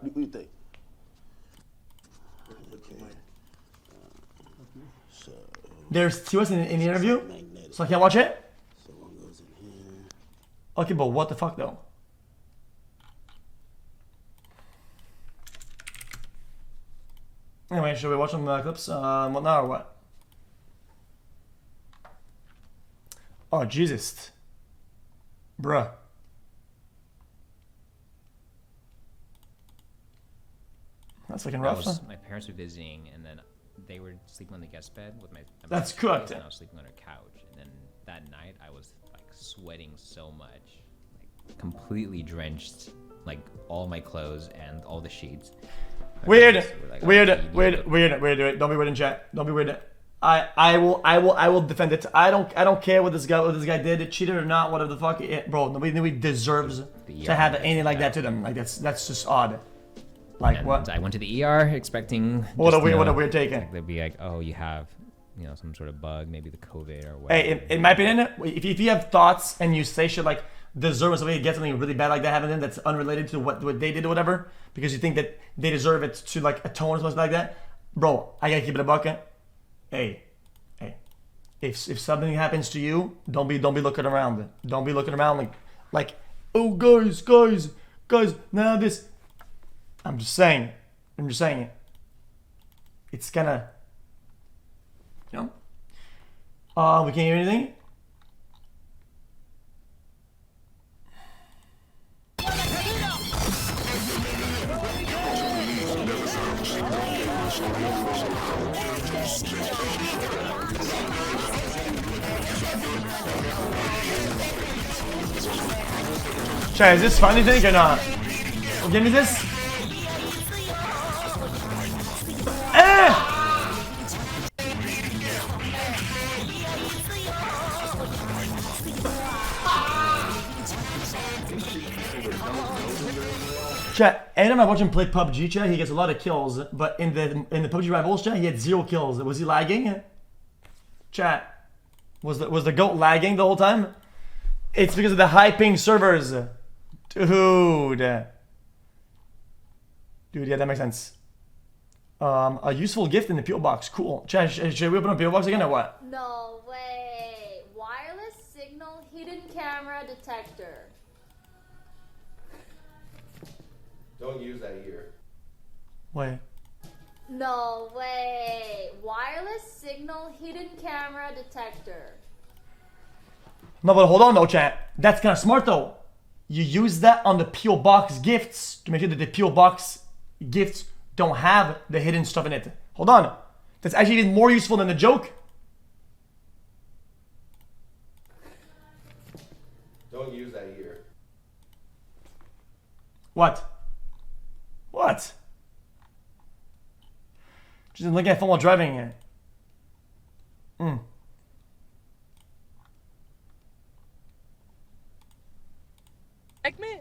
What do you think? Okay. So. There's he was in the interview, so I can't watch it. So one goes in here. Okay, but what the fuck though? Anyway, should we watch some clips? What now or what? Oh Jesus, bruh. That's fucking rough. My parents were visiting, and then they were sleeping on the guest bed with my. That's cooked. And I was sleeping on her couch, and then that night I was like sweating so much, like completely drenched, like all my clothes and all the sheets. Weird, Like, weird, oh, weird, weird, weird. Don't be weird in chat. Don't be weird. I will defend it. I don't care what this guy did, cheated or not, whatever the fuck. Bro, nobody deserves to have anything like that to them. Like that's just odd. Like and what? I went to the ER expecting. What a just, weird taking. Like, they'd be like, "Oh, you have, some sort of bug, maybe the COVID or whatever." Hey, in my opinion, if you have thoughts and you say shit like deserve somebody to get something really bad like that happening that's unrelated to what they did or whatever, because you think that they deserve it to like atone or something like that, bro, I gotta keep it a bucket. Hey, if something happens to you, don't be looking around. Don't be looking around like oh guys, now this. I'm just saying it. It's gonna, we can't hear anything. Chat, is this fun, you think, or not? Give me this. Chat, anytime I watch him play PUBG, chat, he gets a lot of kills, but in the PUBG Rivals chat, he had 0 kills. Was he lagging? Chat, was the GOAT lagging the whole time? It's because of the high ping servers. Dude, yeah, that makes sense. A useful gift in the PO box. Cool. Chat, should we open a PO box again or what? No way. Wireless signal hidden camera detector. Don't use that here. Wait. No way. Wireless signal hidden camera detector. No, but hold on though, chat. That's kind of smart though. You use that on the PO box gifts to make sure that the PO box gifts don't have the hidden stuff in it. Hold on. That's actually even more useful than the joke. Don't use that here. What? What? Just looking at phone while driving here. Like me.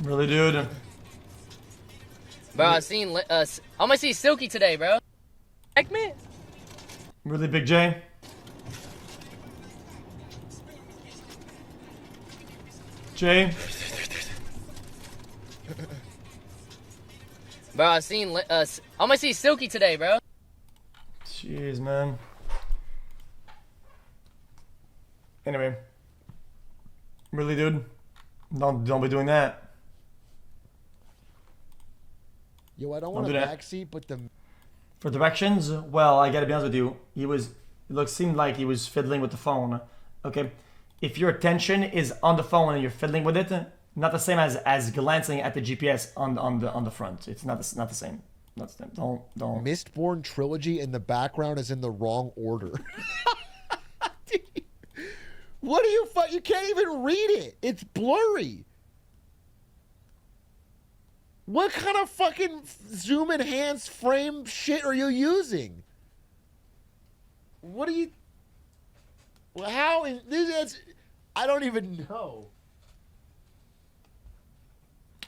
Really, dude? Bro, I seen I'm gonna see Silky today, bro. Like me. Really, Big J? Jay? Bro, I seen I'm gonna see Silky today, bro. Jeez, man. Anyway. Really, dude? Don't be doing that. Yo, I don't want a backseat, but the... For directions, well, I gotta be honest with you. Seemed like he was fiddling with the phone. Okay? If your attention is on the phone and you're fiddling with it, not the same as glancing at the GPS on the front. It's not the same. Not the same. Don't. Mistborn trilogy in the background is in the wrong order. What do you you can't even read it. It's blurry. What kind of fucking zoom enhanced frame shit are you using? What are you... How in this? I don't even know.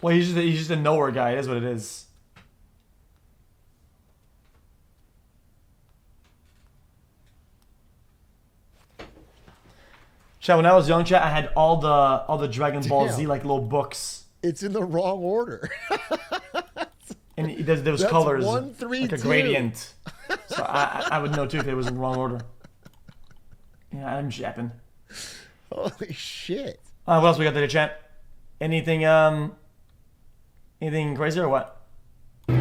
Well, he's just a nowhere guy. It is what it is. Chat, when I was young, chat, I had all the Dragon Ball Damn. Z like little books, It's in the wrong order. and there was That's colors, 1, 3, like a 2. gradient. So I would know too if it was in the wrong order. Yeah, I'm japping. Holy shit. What else we got there, chat? Anything anything crazy or what? Yeah,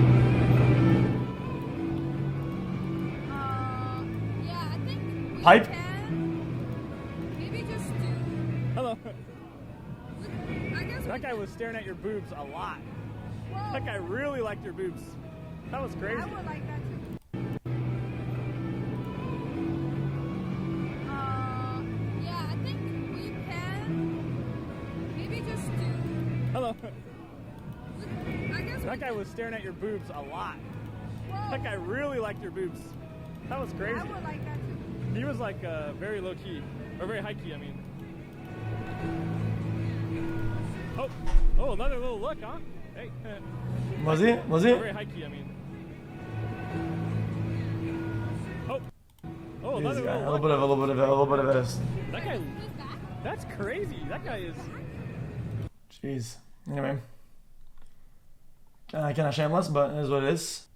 I think we Pipe? can maybe just do. Hello. I guess That guy was staring at your boobs a lot. Whoa, That guy really liked your boobs. That was crazy. I would like that too. Yeah, I think we can maybe just do. Hello. I guess That guy was staring at your boobs a lot. Whoa, That guy really liked your boobs. That was crazy. I would like that too. He was like very low key, or very high key, I mean. Oh, another little look, huh? Hey. Was he? Was he? Very high key, I mean. Oh, This another guy, little a little bit of this. That guy, that's crazy. That guy is. Jeez. Anyway, kind of shameless, but it is what it is.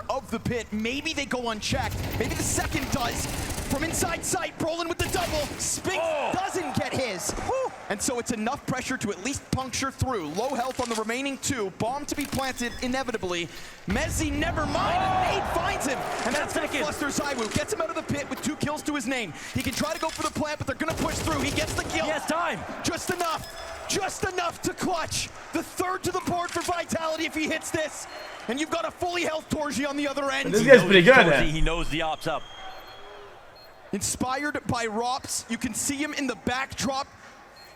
Of the pit, maybe they go unchecked. Maybe the second does. From inside sight, Brolin with the double. Spinks doesn't get his. Whew. And so it's enough pressure to at least puncture through. Low health on the remaining two. Bomb to be planted inevitably. Mezzi never mind, and Nate finds him. And that's gonna fluster Zywoo. Gets him out of the pit with 2 kills to his name. He can try to go for the plant, but they're gonna push through. He gets the kill. He has time. Just enough. Just enough to clutch. The third to the board for Vitality if he hits this. And you've got a fully health Torji on the other end. This guy's pretty good. He knows the ops up. Inspired by Rops, you can see him in the backdrop.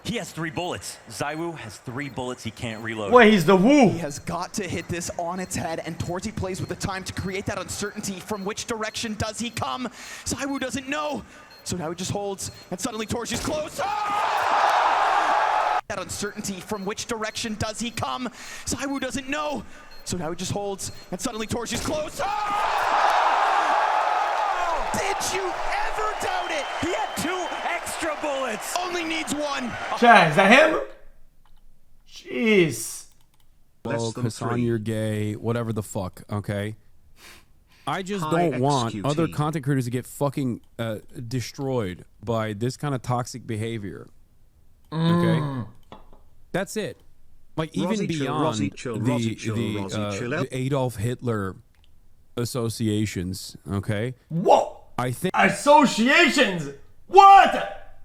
He has 3 bullets. Zywoo has 3 bullets he can't reload. Wait, he's the woo. He has got to hit this on its head, and Torji plays with the time to create that uncertainty. From which direction does he come? Zywoo doesn't know. So now he just holds, and suddenly Torji's close. That uncertainty, from which direction does he come? Zywoo doesn't know. So now he just holds, and suddenly Torji's close. Did you ever doubt it? He had 2 extra bullets. Only needs 1. Chat, is that him? Jeez. Well, Hassan, you're gay, whatever the fuck, okay? I just don't want xQc. other content creators to get fucking destroyed by this kind of toxic behavior. Okay? That's it. Like, even Rosie chill, beyond Rosie chill, Rosie chill, Rosie chill out. the Adolf Hitler associations, okay? Whoa. I think Associations. What?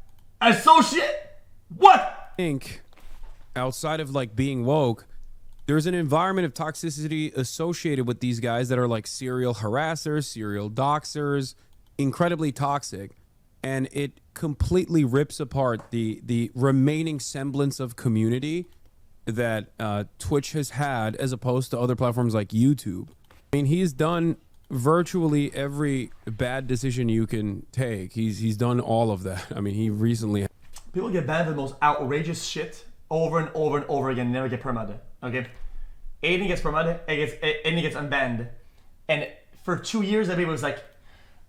What? outside of like being woke, there's an environment of toxicity associated with these guys that are like serial harassers, serial doxers, incredibly toxic, and it completely rips apart the remaining semblance of community that Twitch has had as opposed to other platforms like YouTube. I mean, he's done virtually every bad decision you can take. He's done all of that. I mean, he recently. People get banned for the most outrageous shit over and over and over again and never get permitted. Okay? Aiden gets permitted, Aiden gets unbanned. And for 2 years, everybody was like,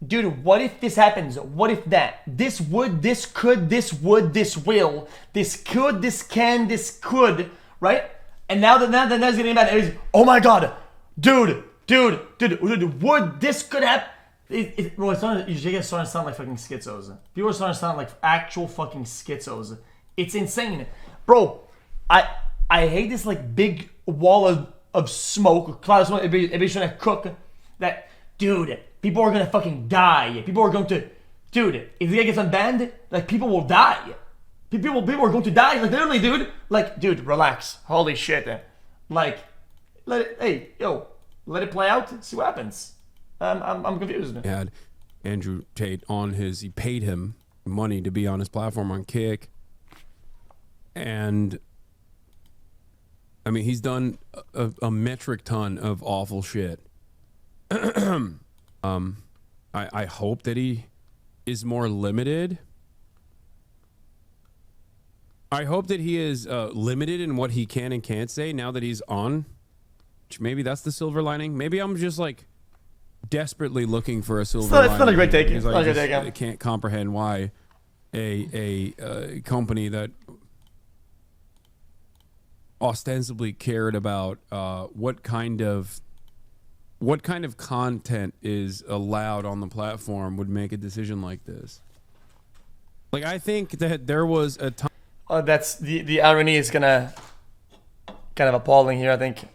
dude, what if this happens? What if that? This would, this could, this would, this will. This could, this can, this could. Right? And now that he's getting banned, everybody's, oh my god, dude, would, this could happen. Bro, it's starting to sound like fucking schizos. People are starting to sound like actual fucking schizos. It's insane. Bro, I hate this like big wall of smoke, cloud of smoke, everybody's trying to cook that, dude, people are gonna fucking die. People are going to, dude, if the guy gets unbanned, like people will die. People are going to die, like literally, dude. Like, dude, relax. Holy shit. Like, let it play out, see what happens. I'm confused. He had Andrew Tate on he paid him money to be on his platform on Kick. And I mean, he's done a metric ton of awful shit. I hope that he is more limited. I hope that he is limited in what he can and can't say now that he's on. Maybe that's the silver lining. Maybe I'm just like desperately looking for a silver lining. It's not a great take. Because It's not a great I take. can't comprehend why a company that ostensibly cared about what kind of content is allowed on the platform would make a decision like this. Like, I think that there was a time. That's the irony is gonna kind of appalling here. I think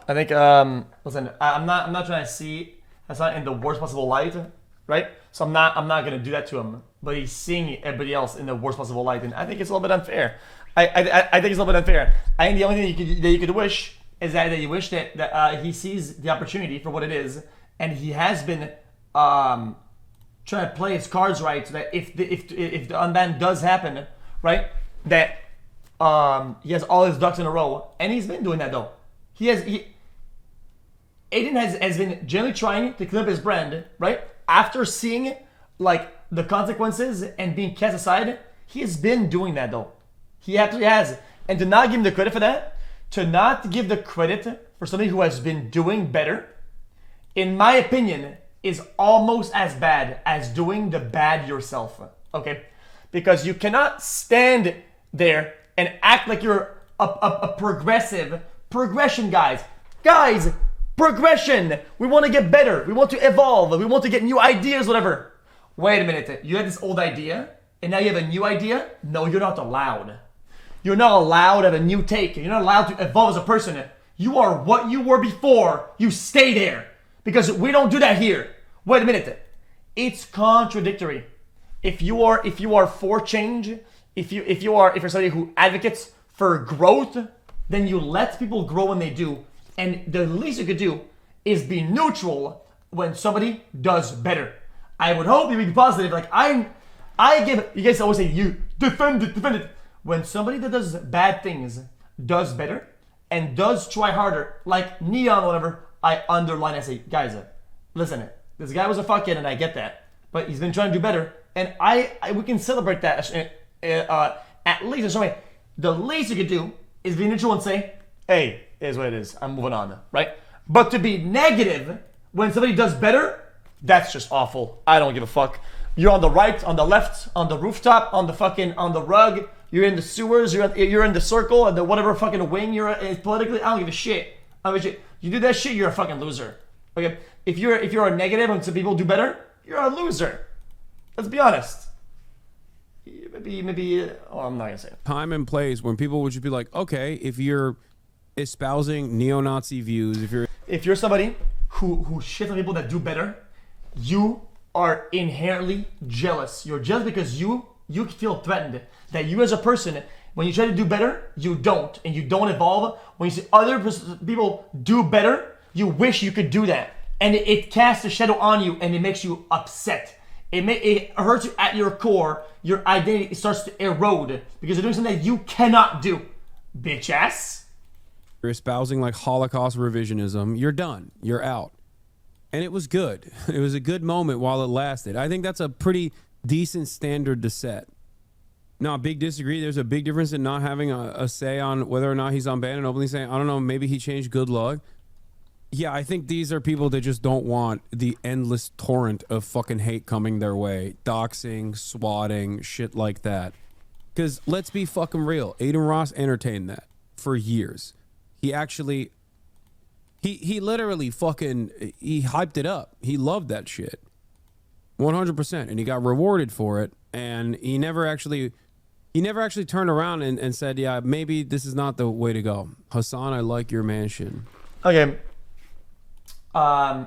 listen, I'm not trying to see Hassan in the worst possible light, right? So I'm not gonna do that to him. But he's seeing everybody else in the worst possible light, and I think it's a little bit unfair. I think it's a little bit unfair. I think the only thing you could wish is that you wish that he sees the opportunity for what it is, and he has been trying to play his cards right, so that if the unban does happen, right, that he has all his ducks in a row, and he's been doing that though. Aiden has been generally trying to clean up his brand, right? After seeing like the consequences and being cast aside, he has been doing that though. He absolutely has. And to not give him the credit for that, to not give the credit for somebody who has been doing better, in my opinion, is almost as bad as doing the bad yourself. Okay? Because you cannot stand there and act like you're a progression, guys. Guys, progression. We want to get better. We want to evolve. We want to get new ideas, whatever. Wait a minute. You had this old idea, and now you have a new idea? No, you're not allowed. You're not allowed to have a new take. You're not allowed to evolve as a person. You are what you were before. You stay there. Because we don't do that here. Wait a minute. It's contradictory. If you are for change, if you're somebody who advocates for growth, then you let people grow when they do. And the least you could do is be neutral when somebody does better. I would hope you would be positive. Like I give, you guys always say you defend it. When somebody that does bad things does better and does try harder, like Neon or whatever, I underline, I say, guys, listen, this guy was a fuckhead and I get that, but he's been trying to do better, and we can celebrate that at least in some way. The least you could do is be neutral and say, hey, it is what it is, I'm moving on, right? But to be negative when somebody does better, that's just awful. I don't give a fuck. You're on the right, on the left, on the rooftop, on the rug, you're in the sewers, you're in the circle, and the whatever fucking wing you're politically, I don't give a shit. You do that shit, you're a fucking loser. Okay? If you're a negative and some people do better, you're a loser. Let's be honest. Maybe I'm not gonna say it. Time and place when people would just be like, okay, if you're espousing neo-Nazi views, if you're somebody who shits on people that do better, you are inherently jealous. You're jealous because you feel threatened. That you as a person, when you try to do better, you don't. And you don't evolve. When you see other people do better, you wish you could do that. And it casts a shadow on you and it makes you upset. It hurts you at your core. Your identity starts to erode because you're doing something that you cannot do. Bitch ass. You're espousing like Holocaust revisionism. You're done. You're out. And it was good. It was a good moment while it lasted. I think that's a pretty decent standard to set. Now, big disagree. There's a big difference in not having a say on whether or not he's on ban and openly saying, I don't know, maybe he changed good luck. Yeah, I think these are people that just don't want the endless torrent of fucking hate coming their way. Doxing, swatting, shit like that. Because let's be fucking real. Aiden Ross entertained that for years. He actually... He literally fucking... He hyped it up. He loved that shit. 100%. And he got rewarded for it. And he never actually turned around and said, yeah, maybe this is not the way to go. Hassan, I like your mansion. Okay. Okay,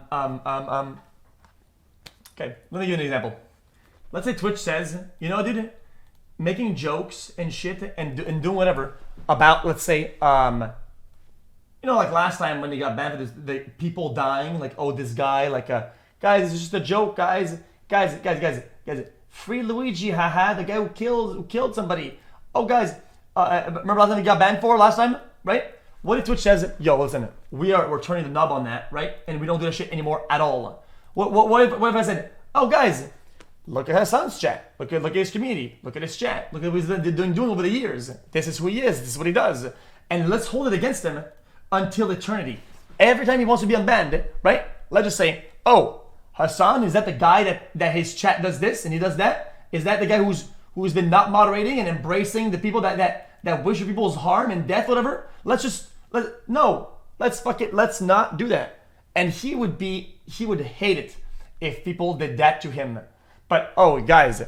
let me give you an example. Let's say Twitch says, you know, dude, making jokes and shit and doing whatever about, let's say, you know, like last time when he got banned for this, the people dying, like, oh, this guy, like, guys, it's just a joke, guys, free Luigi, haha, the guy who killed somebody. Oh, guys, remember last time he got banned for last time, right? What if Twitch says, yo, listen, we're turning the knob on that, right? And we don't do that shit anymore at all. What if I said, oh, guys, look at Hassan's chat. Look at his community. Look at his chat. Look at what he's been doing over the years. This is who he is. This is what he does. And let's hold it against him until eternity. Every time he wants to be unbanned, right? Let's just say, oh, Hassan, is that the guy that his chat does this and he does that? Is that the guy who's been not moderating and embracing the people that wish for people's harm and death, whatever. Let's not do that. And he would hate it if people did that to him. But guys,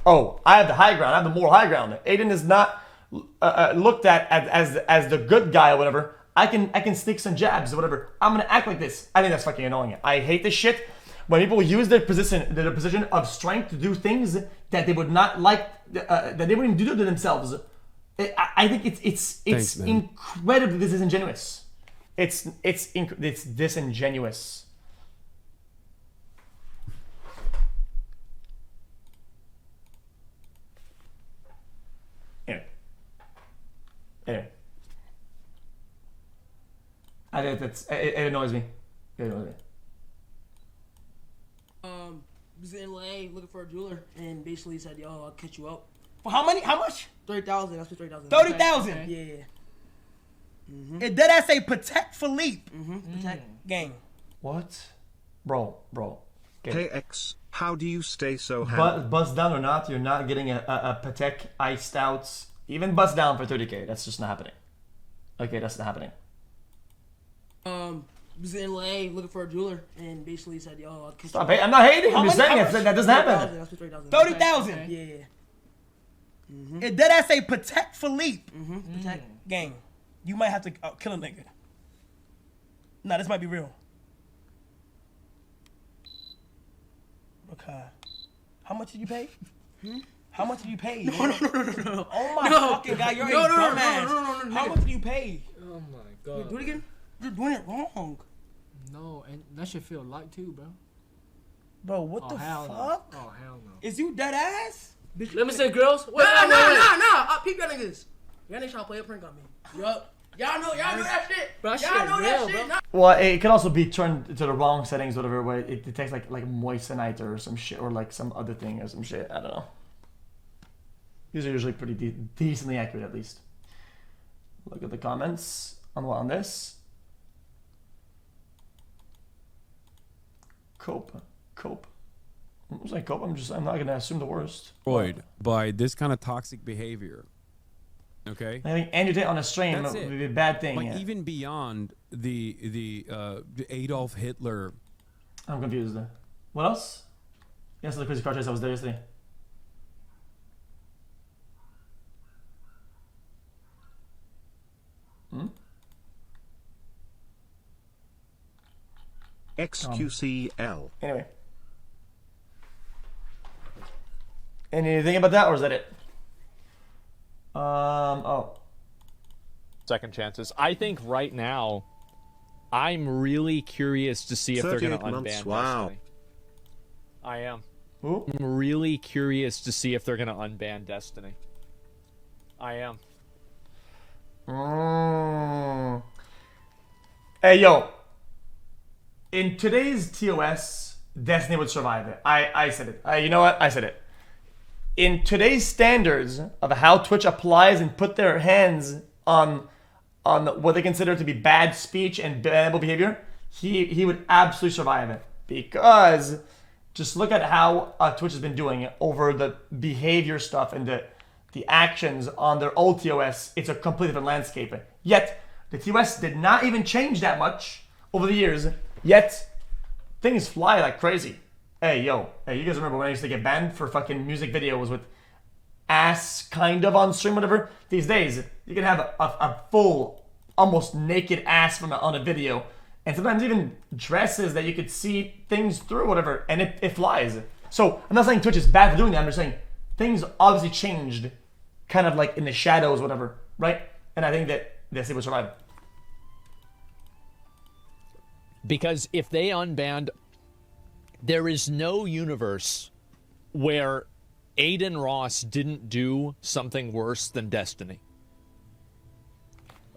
I have the high ground. I have the moral high ground. Aiden is not looked at as the good guy or whatever. I can stick some jabs or whatever. I'm gonna act like this. I think that's fucking annoying. I hate this shit when people use their position of strength to do things that they would not like, that they wouldn't do to themselves. I think it's Thanks, man. incredibly disingenuous. It's disingenuous. Anyway. I think it annoys me. It annoys me. Was in LA looking for a jeweler and basically said, "Yo, I'll catch you up." For how many? How much? 30,000. That's what 30,000. 30,000. Yeah. Mm-hmm. It did I say Patek Philippe? Patek Gang. What? Bro. Hey X, how do you stay so happy? Buzz down or not, you're not getting a Patek iced out, even buzz down for 30K. That's just not happening. Okay, that's not happening. Was in LA looking for a jeweler and basically said, "Yo, I'll catch Stop you it. up." I'm not hating. I'm just saying that doesn't happen. That's what 30,000. 30,000. Yeah. It did I say Patek Philippe? Patek. Gang. You might have to kill a nigga. Nah, this might be real. Okay. How much did you pay? How much did you pay? No. Oh my No. fucking god, you're No, a no, dumbass. no, How nigga. much did you pay? Oh my god. Do it again. You're doing it wrong. No, and that should feel light too, bro. Bro, what Oh, the hell no. fuck? Oh hell no. Is you dead ass? Let me say, girls. Wait, nah. Peep y'all niggas. Y'all niggas trying to play a prank on me. Y'all know that shit. Bro, that Y'all shit know real, that shit. bro. Well, it can also be turned to the wrong settings, whatever, where it detects like moissanite or some shit, or like some other thing or some shit. I don't know. These are usually pretty decently accurate, at least. Look at the comments on this. Cope. I'm saying cope. I'm not gonna assume the worst. Destroyed by this kind of toxic behavior. Okay. I think Andrew Tate on a stream That's would it. be a bad thing. Like even beyond the Adolf Hitler. I'm confused. What else? Yes, the crazy car chase. I was there yesterday. xQcOW. Anyway. Anything about that, or is that it? Second chances. I think right now, I'm really curious to see if they're going to 38 months, unban wow. Destiny. I am. Who? I'm really curious to see if they're going to unban Destiny. I am. Hey, yo. In today's TOS, Destiny would survive it. I said it. You know what? I said it. In today's standards of how Twitch applies and put their hands on what they consider to be bad speech and bad behavior, he would absolutely survive it. Because just look at how Twitch has been doing over the behavior stuff and the actions on their old TOS. It's a completely different landscape. Yet, the TOS did not even change that much over the years. Yet, things fly like crazy. Hey, yo. Hey, you guys remember when I used to get banned for fucking music videos with ass kind of on stream, whatever? These days, you can have a full, almost naked ass on a video. And sometimes even dresses that you could see things through, whatever. And it flies. So, I'm not saying Twitch is bad for doing that. I'm just saying things obviously changed kind of like in the shadows, whatever. Right? And I think that Destiny will survive. Because if they unbanned, there is no universe where Aiden Ross didn't do something worse than Destiny.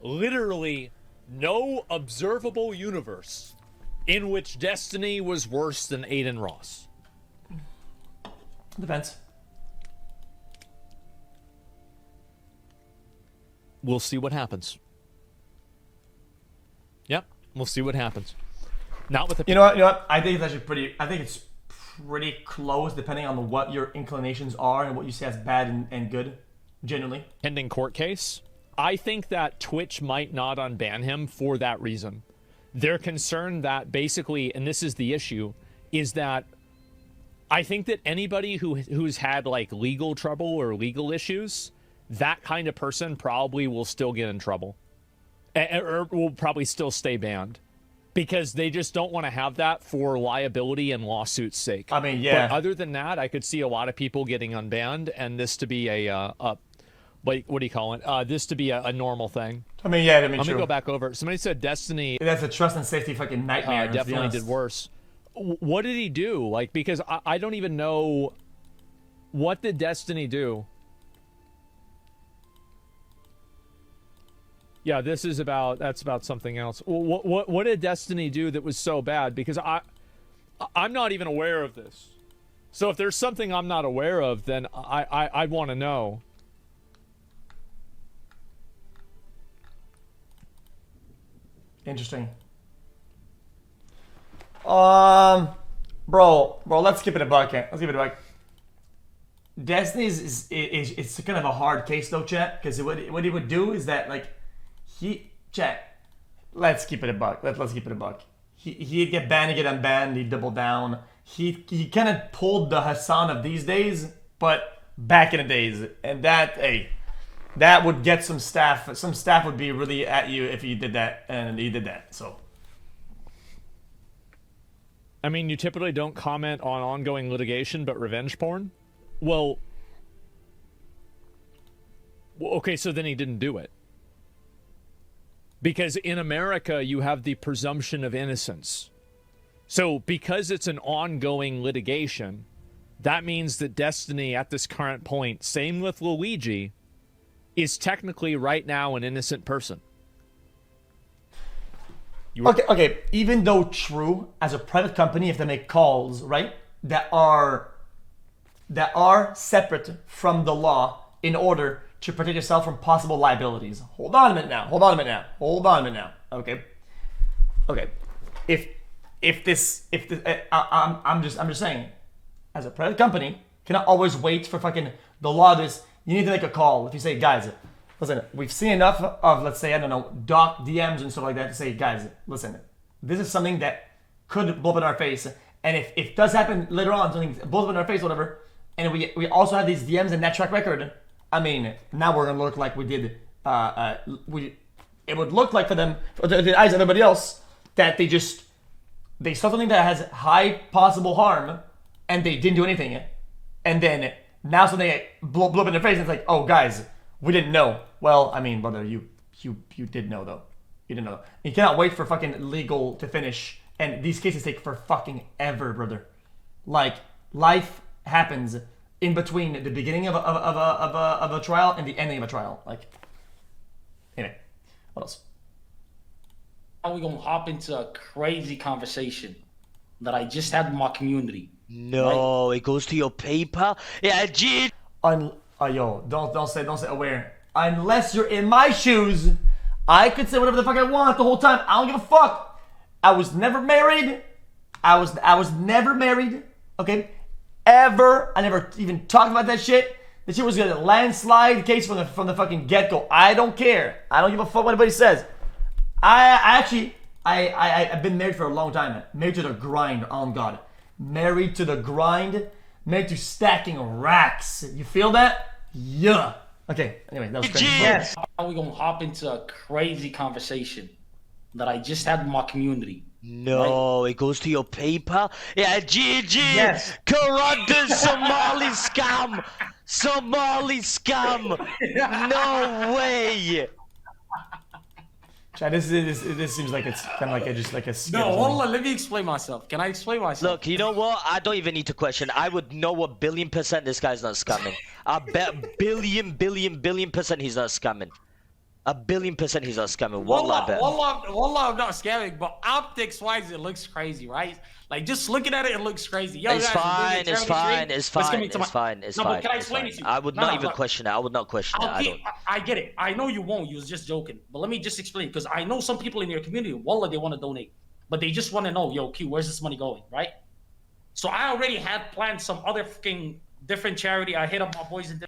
Literally no observable universe in which Destiny was worse than Aiden Ross. Depends. We'll see what happens. Yep, we'll see what happens. Not with the. You know what? I think it's actually pretty. I think it's pretty close depending on what your inclinations are and what you say as bad and good, genuinely. Pending court case. I think that Twitch might not unban him for that reason. They're concerned that basically, and this is the issue, is that I think that anybody who's had like legal trouble or legal issues, that kind of person probably will still get in trouble. Or will probably still stay banned. Because they just don't want to have that for liability and lawsuit's sake. I mean, yeah. But other than that, I could see a lot of people getting unbanned and this to be what do you call it? This to be a normal thing. I mean, yeah, I mean, Let true. me go back over. Somebody said Destiny. That's a trust and safety fucking nightmare. Definitely did worse. What did he do? Like, because I don't even know. What did Destiny do? Yeah, that's about something else. What did Destiny do that was so bad? Because I'm not even aware of this. So if there's something I'm not aware of, then I want to know. Interesting. Bro, let's keep it a buck. Let's keep it a buck. Destiny is it's kind of a hard case though, chat, because what he would do is that like let's keep it a buck. Let's keep it a buck. He'd get banned, he'd get unbanned, he'd double down. He kind of pulled the Hassan of these days, but back in the days, and that would get some staff. Some staff would be really at you if you did that, and he did that. So. I mean, you typically don't comment on ongoing litigation, but revenge porn? Well, okay, so then he didn't do it. Because in America, you have the presumption of innocence. So because it's an ongoing litigation, that means that Destiny at this current point, same with Luigi, is technically right now an innocent person. Okay. Even though true, as a private company, if they make calls, right, that are separate from the law in order to protect yourself from possible liabilities. Hold on a minute now. Okay. I'm just saying, as a private company, cannot always wait for fucking the law. You need to make a call. If you say, guys, listen, we've seen enough of, let's say, I don't know, doc DMs and stuff like that to say, guys, listen, this is something that could blow up in our face. And if it does happen later on, something blows up in our face, whatever, and we also have these DMs and that track record, I mean, now we're going to look like we did, it would look like for them, for the eyes of everybody else, that they saw something that has high possible harm, and they didn't do anything. And then now something blow up in their face, and it's like, oh, guys, we didn't know. Well, I mean, brother, you did know, though. You didn't know. You cannot wait for fucking legal to finish, and these cases take for fucking ever, brother. Like, life happens in between the beginning of a trial and the ending of a trial. Like, anyway, what else? Now we're gonna hop into a crazy conversation that I just had with my community. No, right? It goes to your PayPal. Yeah, G. Yo, don't say aware. Unless you're in my shoes, I could say whatever the fuck I want the whole time. I don't give a fuck. I was never married. I was never married. Okay, ever. I never even talked about that shit. That shit was a landslide case from the fucking get go. I don't care. I don't give a fuck what anybody says. I've been married for a long time. Married to the grind. On God, married to the grind. Married to stacking racks. You feel that? Yeah. Okay. Anyway, that was crazy. Yes. Now we're gonna hop into a crazy conversation that I just had with my community. No, It goes to your PayPal. Yeah, GG. Yes. Corrupted Somali scam. Somali scam. No way. Chad, this seems like it's kind of like a skit. No, hold on. Let me explain myself. Can I explain myself? Look, you know what? I don't even need to question. I would know 1,000,000,000% this guy's not scamming. I bet billion% he's not scamming. 1,000,000,000% he's not scamming. Wallah, I bet. Wallah, I'm not scamming, but optics-wise, it looks crazy, right? Like, just looking at it, it looks crazy. Yo, it's guys, fine. It's fine. But can I explain it to you? I would not even question it. I would not question it. I get it. I know you won't. You was just joking. But let me just explain, because I know some people in your community, wallah, they want to donate. But they just want to know, yo, Q, where's this money going, right? So I already had planned some other fucking different charity. I hit up my boys in.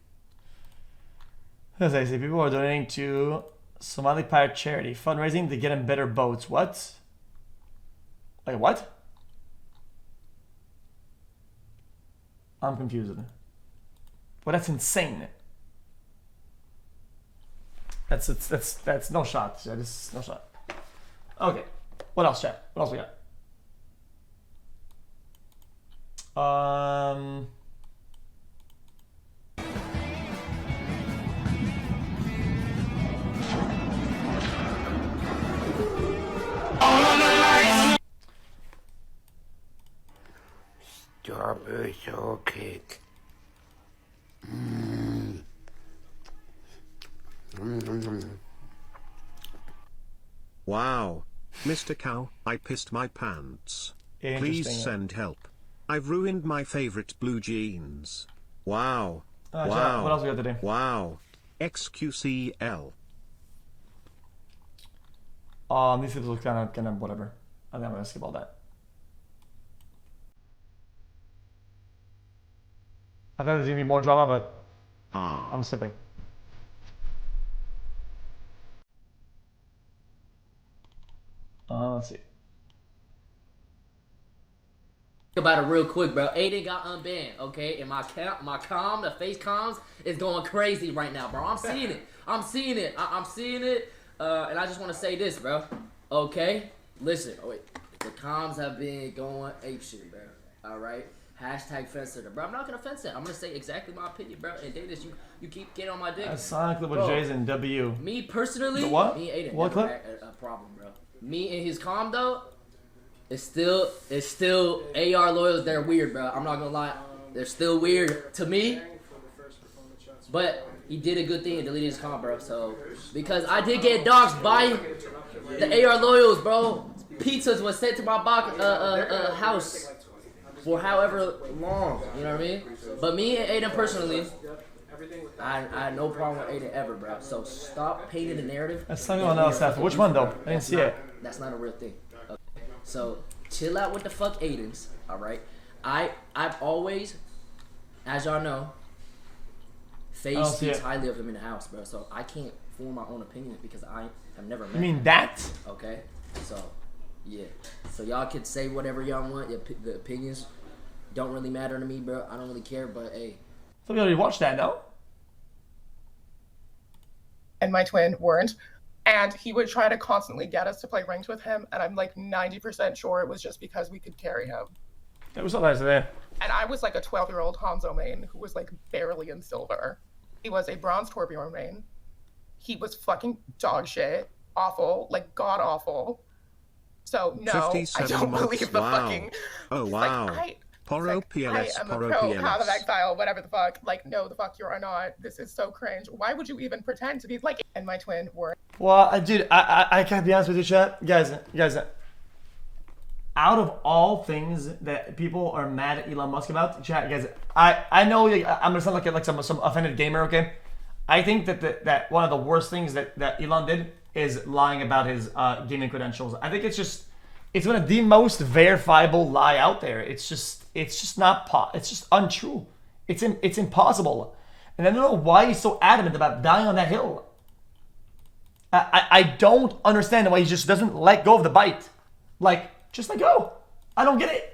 As I say, people are donating to Somali pirate charity fundraising to get them better boats. What? Wait, what? I'm confused. Well, that's insane. That's no shot. Yeah, this is no shot. Okay. What else, chat? What else we got? Strawberry shortcake. Wow. Mr. Cow, I pissed my pants. Please Interesting. send help. I've ruined my favorite blue jeans. Wow. Chat, Wow. what else we got today? Wow. xQcL. These people look kind of whatever. I think I'm gonna skip all that. I thought there's gonna be more drama, but I'm skipping. Let's see. About it real quick, bro. Aiden got unbanned, okay? And my the face comms is going crazy right now, bro. I'm seeing it. I'm seeing it. I'm seeing it. And I just want to say this, bro. Okay? Listen. Oh, wait. The comms have been going apeshit, bro. All right? Hashtag fence sitter, bro. I'm not going to fence it. I'm going to say exactly my opinion, bro. And Davis, you keep getting on my dick. That's Sonic Clip with Jason W. Me personally, The what? me and Aiden What never clip? had a problem, bro. Me and his comm, though, it's still AR loyals. They're weird, bro. I'm not gonna lie, they're still weird to me. But he did a good thing in deleting his comp, bro. So because I did get doxxed by the AR loyals, bro. Pizzas was sent to my box house for however long. You know what I mean? But me and Aiden personally, I had no problem with Aiden ever, bro. So stop painting the narrative. That's something else after. Which one though? I didn't see it. That's not a real thing. Okay. So chill out with the fuck Aidens, all right? I've always, as y'all know, Faye speaks highly of him in the house, bro. So I can't form my own opinion because I have never met You mean him. that? Okay. So yeah. So y'all can say whatever y'all want. The opinions don't really matter to me, bro. I don't really care. But hey, So we already watched that, no? And my twin weren't. And he would try to constantly get us to play ranked with him. And I'm like 90% sure it was just because we could carry him. It was not nice there. And I was like a 12-year-old Hanzo main who was like barely in silver. He was a bronze Torbjorn main. He was fucking dog shit. Awful. Like god awful. So no, I 57 don't months. believe the Wow. fucking... Oh, Like, wow. Poro I PLS, am a Poro pro Path of PLS. Exile, whatever the fuck. Like, no, the fuck you are not. This is so cringe. Why would you even pretend to be like... And my twin were... Well, dude, I can't be honest with you, chat. Guys, out of all things that people are mad at Elon Musk about, chat, guys, I know I'm gonna sound like some offended gamer, okay? I think that one of the worst things that Elon did is lying about his gaming credentials. I think it's one of the most verifiable lie out there. It's just untrue. It's impossible. And I don't know why he's so adamant about dying on that hill. I don't understand why he just doesn't let go of the bite. Like, just let go. I don't get it.